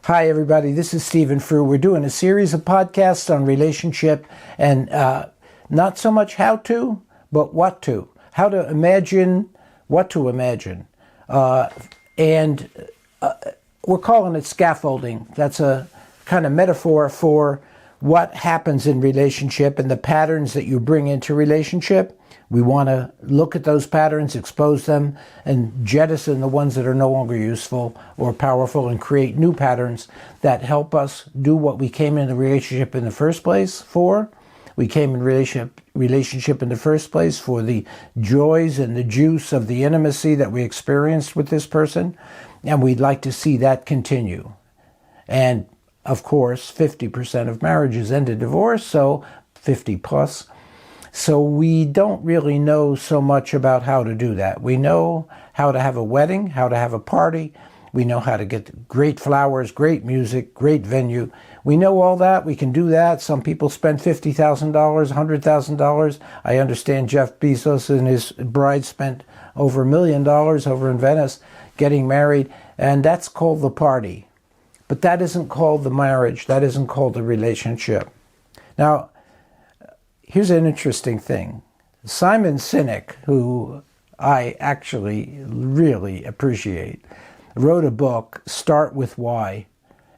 Hi, everybody. This is Stephen Frew. We're doing a series of podcasts on relationship and not so much how to, but what to. How to imagine, what to imagine. And we're calling it scaffolding. That's a kind of metaphor for what happens in relationship and the patterns that you bring into relationship. We want to look at those patterns, expose them, and jettison the ones that are no longer useful or powerful and create new patterns that help us do what we came in the relationship in the first place for. We came in relationship in the first place for the joys and the juice of the intimacy that we experienced with this person, and we'd like to see that continue. And of course, 50% of marriages end in divorce, so 50 plus. So we don't really know so much about how to do that. We know how to have a wedding, how to have a party. We know how to get great flowers, great music, great venue. We know all that. We can do that. Some people spend $50,000, $100,000. I understand Jeff Bezos and his bride spent over $1 million over in Venice getting married, and that's called the party. But that isn't called the marriage. That isn't called the relationship. Now, here's an interesting thing. Simon Sinek, who I actually really appreciate, wrote a book, Start With Why.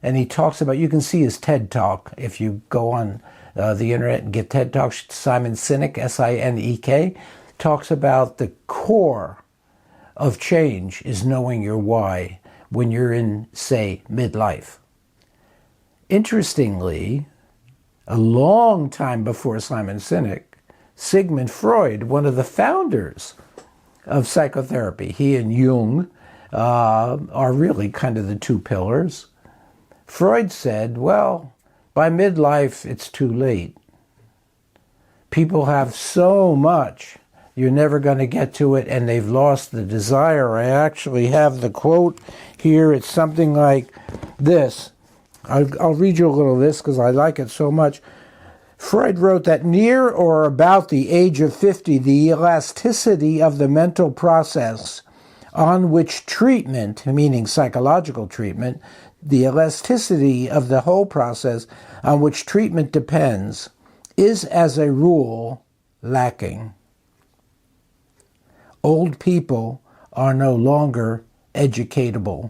And he talks about, you can see his TED Talk if you go on the internet and get TED Talks. Simon Sinek, S-I-N-E-K, talks about the core of change is knowing your why when you're in, say, midlife. Interestingly, a long time before Simon Sinek, Sigmund Freud, one of the founders of psychotherapy, he and Jung are really kind of the two pillars. Freud said, well, by midlife, it's too late. People have so much, you're never going to get to it, and they've lost the desire. I actually have the quote here. It's something like this. I'll read you a little of this because I like it so much. Freud wrote that near or about the age of 50, the elasticity of the mental process on which treatment, meaning psychological treatment, the elasticity of the whole process on which treatment depends, is as a rule lacking. Old people are no longer educatable.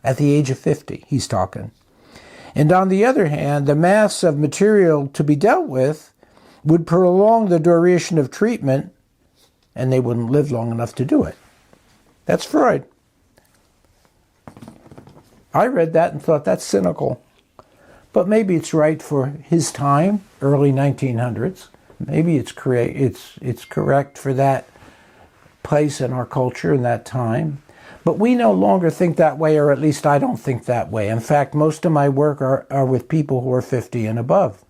At the age of 50, he's talking. And on the other hand, the mass of material to be dealt with would prolong the duration of treatment, and they wouldn't live long enough to do it. That's Freud. I read that and thought, that's cynical. But maybe it's right for his time, early 1900s. Maybe it's correct for that place in our culture in that time. But we no longer think that way, or at least I don't think that way. In fact, most of my work are with people who are 50 and above.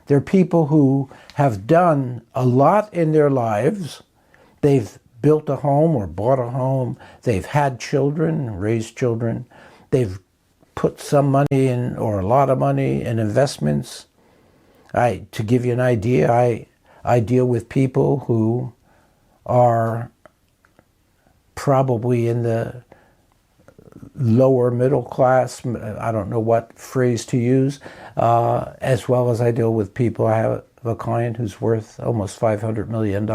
They're people who have done a lot in their lives. They've built a home or bought a home. They've had children, raised children. They've put some money in, or a lot of money in investments. To give you an idea, I deal with people who are probably in the lower middle class, I don't know what phrase to use, as well as I deal with people. I have a client who's worth almost $500 million.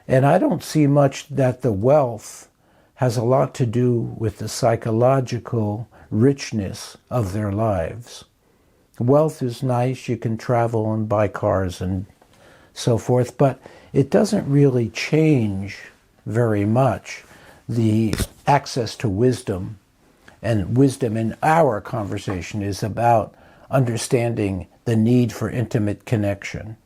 And I don't see much that the wealth has a lot to do with the psychological richness of their lives. Wealth is nice, you can travel and buy cars and so forth, but it doesn't really change very much the access to wisdom. And wisdom in our conversation is about understanding the need for intimate connection.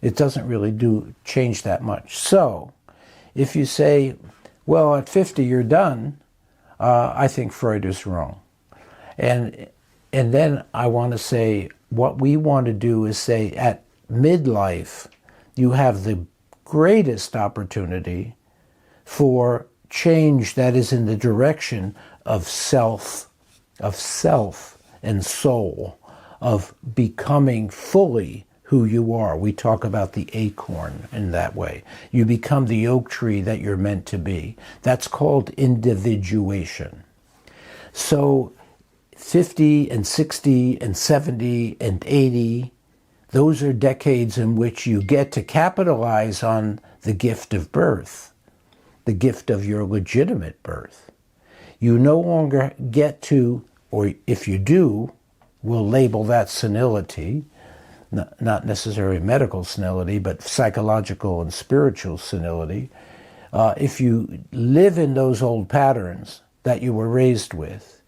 It doesn't really change that much. So if you say, well, at 50 you're done, I think Freud is wrong. And then I want to say, what we want to do is say at midlife, you have the greatest opportunity for change that is in the direction of self and soul, of becoming fully who you are. We talk about the acorn in that way. You become the oak tree that you're meant to be. That's called individuation. So 50 and 60 and 70 and 80, those are decades in which you get to capitalize on the gift of birth, the gift of your legitimate birth. You no longer get to, or if you do, we'll label that senility, not necessarily medical senility, but psychological and spiritual senility. If you live in those old patterns that you were raised with,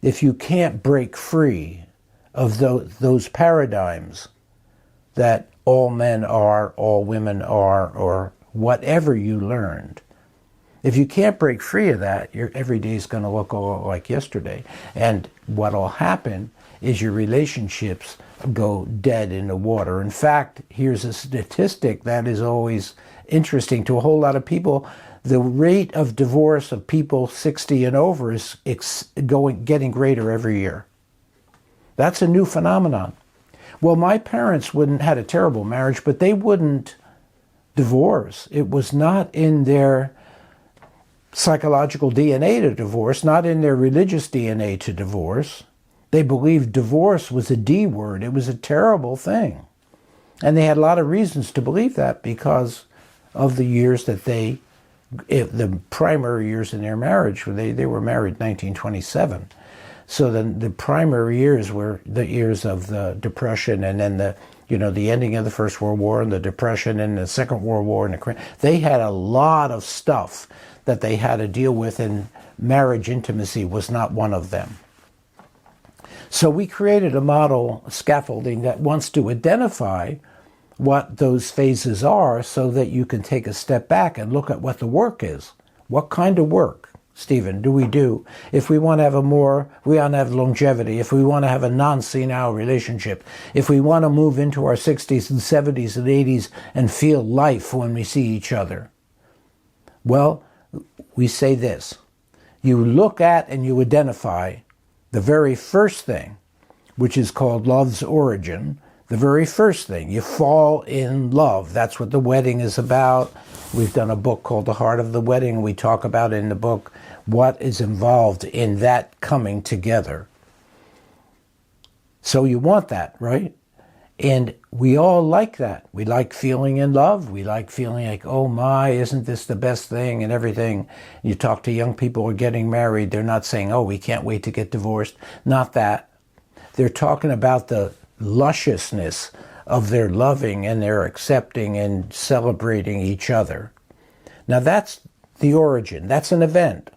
if you can't break free of those paradigms that all men are, all women are, or whatever you learned, if you can't break free of that, your every day is going to look all like yesterday. And what will happen is your relationships go dead in the water. In fact, here's a statistic that is always interesting to a whole lot of people. The rate of divorce of people 60 and over is getting greater every year. That's a new phenomenon. Well, my parents had a terrible marriage, but they wouldn't divorce. It was not in their psychological DNA to divorce, not in their religious DNA to divorce. They believed divorce was a D word. It was a terrible thing. And they had a lot of reasons to believe that because of the years that the primary years in their marriage. They were married in 1927. So then the primary years were the years of the Depression, and then the ending of the First World War and the Depression and the Second World War. And they had a lot of stuff that they had to deal with, and marriage intimacy was not one of them. So we created a model, scaffolding, that wants to identify what those phases are so that you can take a step back and look at what the work is. What kind of work, Stephen, do we do if we want to have we want to have longevity, if we want to have a non-senile relationship, if we want to move into our 60s and 70s and 80s and feel life when we see each other? Well, we say this. You look at and you identify the very first thing, which is called love's origin. The very first thing, you fall in love. That's what the wedding is about. We've done a book called The Heart of the Wedding. We talk about in the book what is involved in that coming together. So you want that, right? And we all like that. We like feeling in love. We like feeling like, oh my, isn't this the best thing and everything. You talk to young people who are getting married. They're not saying, oh, we can't wait to get divorced. Not that. They're talking about the lusciousness of their loving and their accepting and celebrating each other. Now that's the origin. That's an event.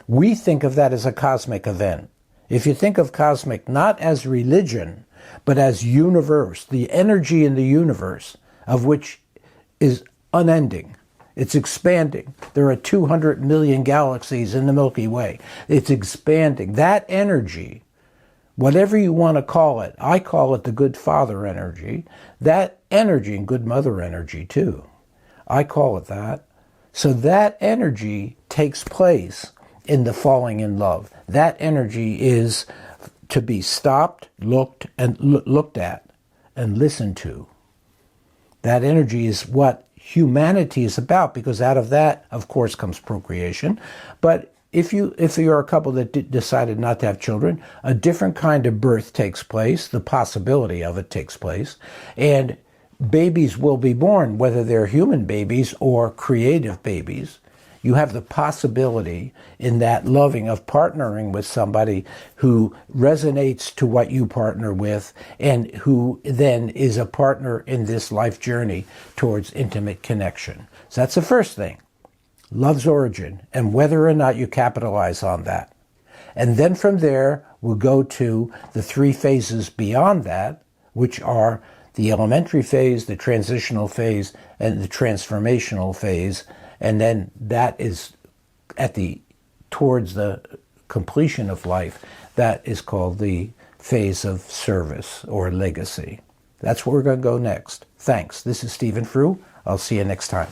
We think of that as a cosmic event. If you think of cosmic not as religion, but as universe, the energy in the universe, of which is unending. It's expanding. There are 200 million galaxies in the Milky Way. It's expanding. That energy, whatever you want to call it, I call it the good father energy. That energy, and good mother energy too, I call it that. So that energy takes place in the falling in love. That energy is to be stopped, looked at, and listened to. That energy is what humanity is about, because out of that, of course, comes procreation. But if you're a couple that decided not to have children, a different kind of birth takes place. The possibility of it takes place, and babies will be born, whether they're human babies or creative babies. You have the possibility in that loving of partnering with somebody who resonates to what you partner with, and who then is a partner in this life journey towards intimate connection. So that's the first thing, love's origin, and whether or not you capitalize on that. And then from there, we'll go to the three phases beyond that, which are the elementary phase, the transitional phase, and the transformational phase. And then that is towards the completion of life. That is called the phase of service or legacy. That's where we're going to go next. Thanks. This is Stephen Frew. I'll see you next time.